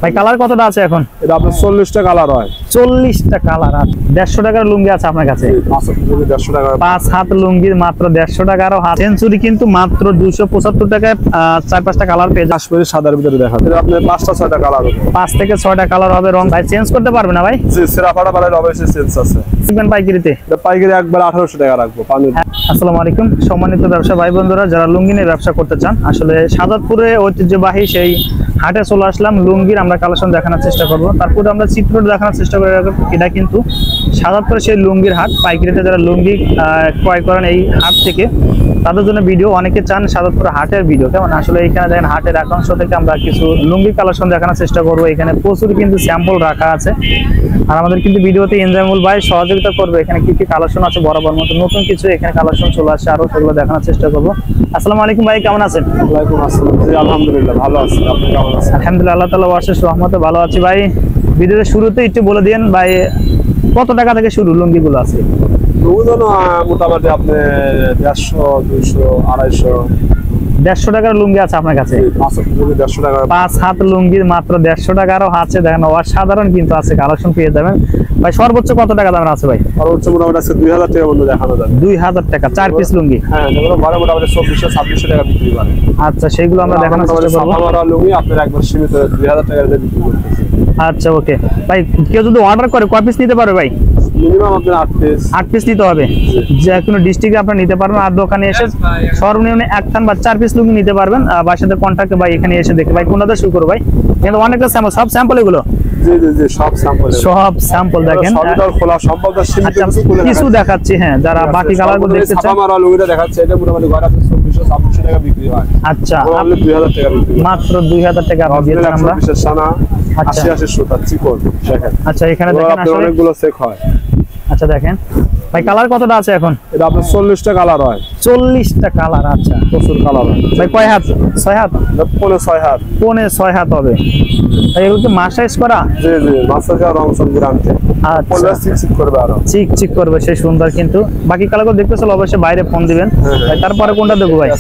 ভাই কালার কতটা আছে এখন? এটা আপনার 40টা কালার হয়। 40টা কালার। আর 150 টাকার লুঙ্গি আছে আপনার কাছে? 150 টাকা। 5 হাত লুঙ্গির মাত্র 150 টাকা। আর হাত সেঞ্চুরি কিন্তু মাত্র 275 টাকায় 4-5টা কালার পেয়ে যাবেন। কাশ্মীরি সাদার ভিতরে দেখা এটা আপনার 5-6টা কালার হবে। 5 থেকে 6টা কালার হবে। রং ভাই চেঞ্জ করতে পারবে না ভাই? জি, সেরাফাটা পালার অবশ্যই চেঞ্জ আছে। দেখবেন পাইকারিতে? এটা পাইকারি একবার 1800 টাকা রাখবো পানি। আসসালামু আলাইকুম সম্মানিত ব্যবসা ভাই বন্ধুরা, যারা লুঙ্গি নিয়ে ব্যবসা করতে চান, আসলে সাজাদপুরে ঐতিহ্যবাহী সেই হাটে চলে আসলাম। লুঙ্গির আমরা কালেকশন দেখানোর চেষ্টা করব, তারপরে আমরা চিত্র দেখানোর চেষ্টা করে। এটা কিন্তু সাজাদপুরে সেই লুঙ্গির হাট। পাইকারিতে যারা লুঙ্গি ক্রয় করেন এই হাট থেকে, তাদের জন্য ভিডিও অনেকে চান সাজাদপুর হাটের ভিডিও। কেমন আসলে এখানে দেখেন হাটের একাংশ থেকে আমরা কিছু লুঙ্গি কালেকশন দেখানোর চেষ্টা করবো। এখানে প্রচুর কিন্তু স্যাম্পল রাখা আছে, আর আমাদের কিন্তু ভিডিওতে এনজামুল ভাই সহযোগিতা করবে। এখানে কি কি কালেকশন আছে বরাবর মতো নতুন কিছু এখানে কালেকশন চলে আসছে, আরো সেগুলো দেখানোর চেষ্টা করবো। আসসালামু আলাইকুম ভাই, কেমন আছেন? ওয়ালাইকুম আসসালাম। জি আলহামদুলিল্লাহ ভালো আছি, আপনি কেমন আছেন? আলহামদুলিল্লাহ, আল্লাহ তাআলার অশেষ রহমতে ভালো আছি ভাই। ভিডিওর শুরুতে একটু বলে দিন ভাই, কত টাকা থেকে শুরু লুঙ্গিগুলো আছে? মোটামুটি আপনি 150, 200, 250। 150 টাকার লুঙ্গি আছে আপনার কাছে? 150 টাকা। 5 হাত লুঙ্গির মাত্র 150 টাকারও আছে। দেখেন অসাধারণ কিন্তু আছে, কালেকশন পেয়ে যাবেন ভাই। সর্বোচ্চ কত টাকা দামের আছে ভাই? সর্বোচ্চ মোটামুটি আছে 2000 টাকা পর্যন্ত দেখানো যাবে। 2000 টাকা 4 পিস লুঙ্গি? হ্যাঁ, যেগুলো ঘরে মোটামুটি 2400-2600 টাকা বিক্রি করে। আচ্ছা, সেইগুলো আমরা দেখানোর চেষ্টা করব। আমার লুঙ্গি আপনার একবার সীমিত 2000 টাকা দিয়ে বিক্রি করতেছি। আচ্ছা ওকে ভাই, কেউ যদি অর্ডার করে কয় পিস নিতে পারবে ভাই? মিনিমাম আপনার 8 পিস নিতে হবে। যে কোনো ডিস্ট্রিক্টে আপনারা নিতে পারবেন, আর দোকানে এসে সর্বনিম্ন 1 থান বা 4 পিস লুঙ্গি নিতে পারবেন। বা সাথে কন্টাক্টে ভাই এখানে এসে দেখে ভাই কোনটা শুরু করব ভাই? কিন্তু অনেকটা স্যাম্পল, সব স্যাম্পল এগুলো? জি জি জি, সব স্যাম্পল দেখেন। সবটা খোলা সম্ভব না, সীমিত কিছু দেখাচ্ছি। হ্যাঁ, যারা বাকি কালারগুলো দেখতে চান, আমার লুঙ্গিটা দেখাচ্ছে। এটা মোটামুটি ঘরে 2400-2600 টাকা বিক্রি হয়। আচ্ছা, আপনি 2000 টাকা বিক্রি মাত্র 2000 টাকা আমরা দিয়েছি আমরা। বিশেষ সানা 80 সুতা চিকন দেখেন। আচ্ছা, এখানে দেখেন আসলে অনেকগুলো চেক হয়। আচ্ছা দেখেন ভাই, কালার কতটা আছে এখন? এটা আপনার 40টা কালার হয়। 40টা কালার। আচ্ছা, প্রচুর কালার হয় ভাই। কয় হাত? 6 হাত? পৌনে 6 হাত। পৌনে 6 হাত হবে। এগুলো কি মাসাইজ করা? জি জি, মাসাইজ আর রং সব গ্যারান্টি। আচ্ছা, চিকচিক করবে, আরো চিকচিক করবে, সেই সুন্দর। কিন্তু বাকি কালারগুলো দেখতে চলো, অবশ্যই বাইরে ফোন দিবেন ভাই। তারপরে কোনটা দেবো ভাই?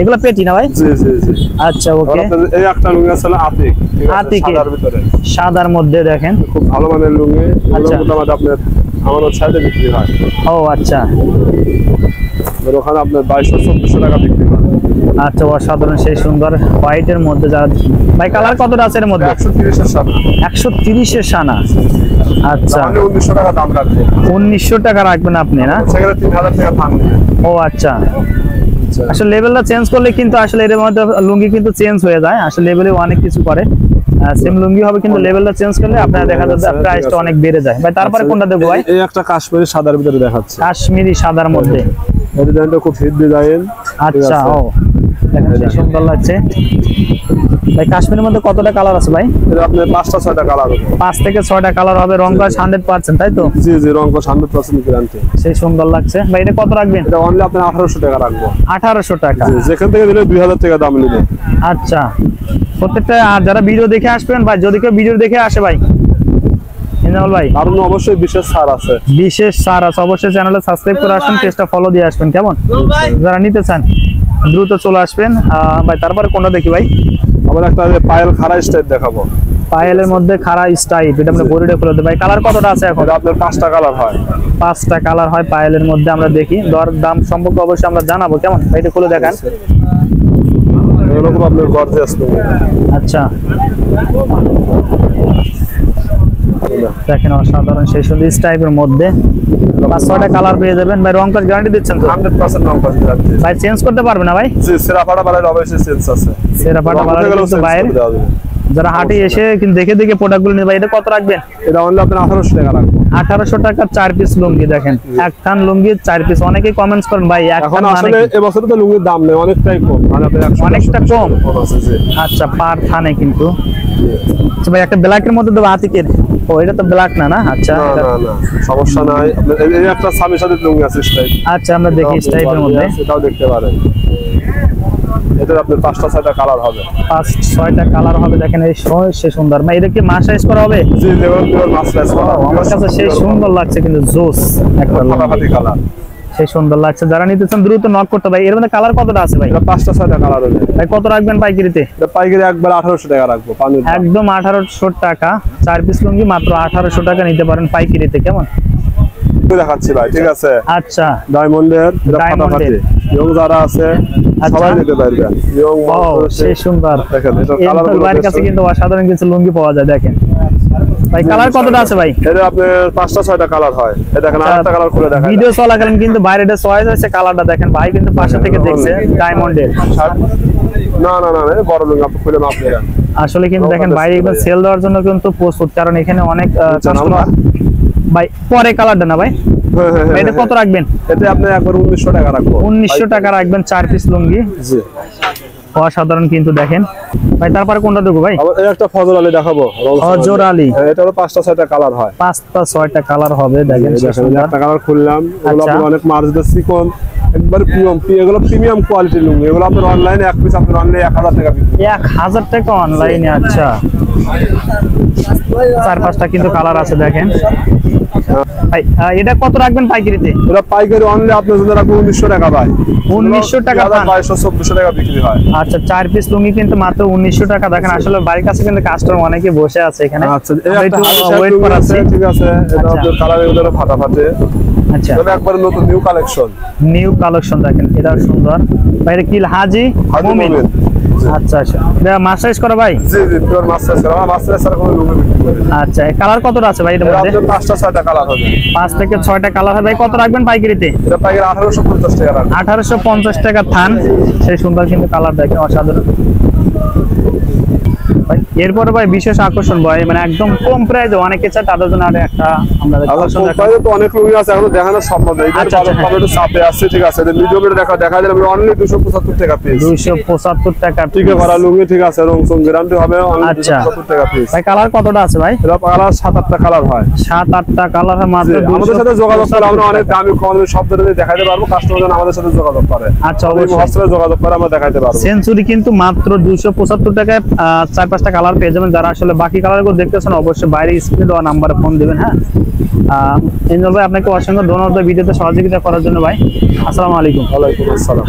এগুলো পেটি না ভাই? জি জি জি। আচ্ছা ওকে। এই একটা লুঙ্গি আছে আতিক, সাদার ভিতরে, সাদার মধ্যে দেখেন খুব ভালো মানের লুঙ্গি। আচ্ছা, মোটামুটি আপনার আমাদের সাইডে বিক্রি হয়। ও আচ্ছা, ওখানে আপনার 2200-2400 টাকা বিক্রি হয়। আচ্ছা, অসাধারণ, সেই সুন্দর হোয়াইটের মধ্যে। যারা ভাই কালার কতটা আছে এর মধ্যে? 130 এর সানা। 130 এর সানা। আচ্ছা, 1900 টাকা দাম রাখবে। 1900 টাকা রাখবেন আপনি না? সেখানে 3000 টাকা দাম নেবে। ও আচ্ছা, আসলে লেভেলটা চেঞ্জ করলে কিন্তু আসলে এর মধ্যে লুঙ্গি কিন্তু চেঞ্জ হয়ে যায়। আসলে লেভেলে অনেক কিছু করে। সেম লুঙ্গি হবে কিন্তু লেভেলটা চেঞ্জ করলে আপনারা দেখা যাচ্ছে প্রাইসটা অনেক বেড়ে যায় ভাই। তারপরে কোনটা দেবো ভাই? এই একটা কাশ্মীরি সাদার ভিতরে দেখাচ্ছে। কাশ্মীরি সাদার মধ্যে? এই ডিজাইনটা খুব হিট ডিজাইন। আচ্ছা, ও দেখেন কি সুন্দর লাগছে ভাই। কাশ্মীরের মধ্যে কতটা কালার আছে ভাই? এটা আপনার 5-6টা কালার হবে। 5 থেকে 6টা কালার হবে। রং কস 100%, তাই তো? জি জি, রং কস 100% গ্যারান্টি। সেই সুন্দর লাগছে ভাই। এটা কত রাখবেন? এটা অনলি আপনি 1800 টাকা রাখবো। 1800 টাকা? জি, যেখান থেকে দিলে 2000 টাকা দাম নেবে। আচ্ছা, প্রত্যেকটা। আর যারা ভিডিও দেখে আসবেন ভাই, যদি কেউ ভিডিও দেখে আসে ভাই, ইনজামুল ভাই, কারণ অবশ্যই বিশেষ ছাড় আছে। বিশেষ ছাড় আছে। অবশ্যই চ্যানেলে সাবস্ক্রাইব করে আসবেন, পেজটা ফলো দিয়ে আসবেন। কেমন যারা নিতে চান দ্রুত চলে আসবেন ভাই। তারপরে কোনটা দেখি ভাই? আবার একটা পায়েল খাড়া স্টাইল দেখাবো। পায়েলের মধ্যে খাড়া স্টাইপ, এটা আমরা বডিটা খুলে দেব ভাই। কালার কতটা আছে এখন? আপনার 5টা কালার হয়। 5টা কালার হয় পায়েলের মধ্যে। আমরা দেখি দর দাম সম্পর্কে অবশ্যই আমরা জানাবো। কেমন ভাই, এটা খুলে দেখান। এরকম আপনার গর্জিয়াস লুঙ্গি। আচ্ছা দেখেন, অসাধারণ, সেই সুন্দর স্টাইপের মধ্যে 5-6টা কালার পেয়ে যাবেন ভাই। রং কস গ্যারান্টি দিচ্ছেন তো? 100% রং কস গ্যারান্টি ভাই। চেঞ্জ করতে পারবে না ভাই? জি, সেরাফাটা বালার অবশ্যই চেঞ্জ আছে। সেরাফাটা বালার কিন্তু বাইরে যারা হাটে এসে কিন্তু দেখে দেখে প্রোডাক্টগুলো নিয়ে ভাই। এটা কত রাখবেন? এটা অনলি আপনি 1800 টাকা রাখবেন। 1800 টাকা 4 পিস লুঙ্গি। দেখেন, এক থান লুঙ্গি 4 পিস। অনেকেই কমেন্টস করেন ভাই এক এখন থান মানে আসলে এবছর তো লুঙ্গির দাম নেই, অনেকটাই কম। মানে আপনি 100 অনেকটা কম আছে। জি আচ্ছা, পার থানে কিন্তু। আচ্ছা ভাই, একটা ব্ল্যাকের মধ্যে দেবো আতিকের। ও, এটা তো ব্ল্যাক না? না, আচ্ছা, না না না, সমস্যা নাই। আপনার এই একটা সামি সাথে লুঙ্গি আছে স্টাইল। আচ্ছা, আমরা দেখি স্টাইলের মধ্যে। এটাও দেখতে পারেন। এটার আপনার 5-6টা কালার হবে। 5-6টা কালার হবে। দেখেন এই সে সুন্দর ভাই। এটা কি মাসাইজ করা হবে? জি, লেভেল মাস সাইজ করা। আমার কাছে সেই সুন্দর লাগছে কিন্তু জোস একটা ফাটাফাটি কালার। সেই সুন্দর লাগছে, যারা নিতে চান দ্রুত নক করতে ভাই। এর মধ্যে কালার কতটা আছে ভাই? এটা 5টা 6টা কালার হবে ভাই কত রাখবেন পাইকারিতে? এটা পাইকারি একবার 1800 টাকা রাখবো, পানির দাম। একদম 1800 টাকা, 4 পিস লুঙ্গি মাত্র 1800 টাকা নিতে পারেন পাইকারিতে। কেমন দেখাচ্ছি ভাই, ঠিক আছে? আচ্ছা, ডায়মন্ডের, এটা ডায়মন্ডের। ফাটাফাটি ইয়ং যারা আছে সবাই নিতে পারবেন। ইয়ং ও সেই সুন্দর, দেখেন এটা কালার গুলো বাড়ির কাছে কিন্তু অসাধারণ কিছু লুঙ্গি পাওয়া যায়। দেখেন ভাই কালার কতটা আছে ভাই? এটা আপনার 5টা 6টা কালার হয়। এই দেখেন আরেকটা কালার খুলে দেখাই। ভিডিও চলাকালীন কিন্তু বাইরেটা চয়েস আছে কালারটা, দেখেন ভাই কিন্তু পাশে থেকে দেখছে ডায়মন্ডের। না না না, বড় লুঙ্গি আপনি খুলে মাপ নেন। আসলে কিন্তু দেখেন বাইরে একদম সেল দেওয়ার জন্য কিন্তু প্রস্তুত, কারণ এখানে অনেক কাস্টমার। ভাই পরে কালারটা না ভাই, এটা কত রাখবেন? এটা আপনি একবার 1900 টাকা রাখবো। 1900 টাকা রাখবেন 4 পিস লুঙ্গি। জি অসাধারণ কিন্তু দেখেন ভাই। তারপরে কোনটা দেবো ভাই? আবার এই একটা ফজর আলী দেখাবো। ফজর আলী, এটারও 5টা 6টা কালার হয়। 5টা 6টা কালার হবে। দেখেন একটা কালার খুললাম, এগুলো আপনি অনেক মার্জিত চিকন একবার প্রিমিয়াম, এগুলো প্রিমিয়াম কোয়ালিটির লুঙ্গি। এগুলো আপনার অনলাইনে এক পিস আপনার অনলাইনে 1000 টাকা বিক্রি। 1000 টাকা অনলাইনে? আচ্ছা, 4-5টা কিন্তু কালার আছে দেখেন ভাই। এটা কত রাখবেন পাইকারিতে? এটা পাইকারি অনলি আপনার জন্য রাখবো 1900 টাকা ভাই। 1900 টাকা, 2200-2400 টাকা বিক্রি হয়। আচ্ছা, 4 পিস লুঙ্গি কিন্তু মাত্র 1900 টাকা। দেখেন আসলে বাড়ির কাছে কিন্তু কাস্টমার অনেকে বসে আছে এখানে। আচ্ছা, এই একটা একটু হালকা ওয়েট লুঙ্গি করাচ্ছি। আছে, ঠিক আছে? এটা আচ্ছা। আপনার কালার এগুলো ফাটাফাটি। আচ্ছা, এটা একবার নতুন নিউ কালেকশন। নিউ কালেকশন দেখেন, এটা সুন্দর। বাইরে কি হাজি মুমিন? আচ্ছা আচ্ছা, এটা মাসাজ করা ভাই? জি জি, পিওর মাস্টার করা। মাস্টার ছাড়া কোনো লুঙ্গি বিক্রি করি না। আচ্ছা, কালার কতটা আছে ভাই এর এটা মধ্যে? আপনার 5টা 6টা কালার হবে। 5 থেকে 6টা কালার হবে। ভাই কত রাখবেন পাইকারিতে? এটা পাইকারি 1850 টাকা রাখবো। 1850 টাকা থান। সেই সুন্দর কিন্তু কালার দেখেন, অসাধারণ। এরপরে ভাই বিশেষ আকর্ষণ ভাই, মানে একদম কম প্রাইসে অনেকে চায় তাদের জন্য আর একটা আমরা কালেকশন দেখাবো। তো অনেক লুঙ্গি আছে, এখনো দেখানো সম্ভব না। এটা একটু চাপে আছে, ঠিক আছে? এটা মিডিয়াম এর দেখা যায় আমরা অনলি 275 টাকা পিস। 275 টাকা ঠিক আছে, ভরা লুঙ্গি, ঠিক আছে? রং সং গ্যারান্টি হবে, অনলি আচ্ছা 275 টাকা পিস। ভাই কালার কতটা আছে ভাই? এটা কালার 7-8টা কালার হয়। 7-8টা কালার হয় মাত্র। আমাদের সাথে যোগাযোগ করে আমরা অনেক দামি কম দামে সব ধরনের দেখাতে পারবো। কাস্টমার যেন আমাদের সাথে যোগাযোগ করে। আচ্ছা, অবশ্যই হোয়াটসঅ্যাপে যোগাযোগ করে আমরা দেখাতে পারবো। সেঞ্চুরি কিন্তু মাত্র 275 টাকায় 4-5টা কালার পেয়ে যাবেন। যারা আসলে বাকি কালারগুলো দেখতেছেন অবশ্যই বাইরে স্ক্রিন দেওয়া নাম্বারে ফোন দিবেন। হ্যাঁ, ইনজল ভাই আপনাকে অসংখ্য ধন্যবাদ ভিডিওতে সহযোগিতা করার জন্য ভাই। আসসালামু আলাইকুম। ওয়ালাইকুম আসসালাম।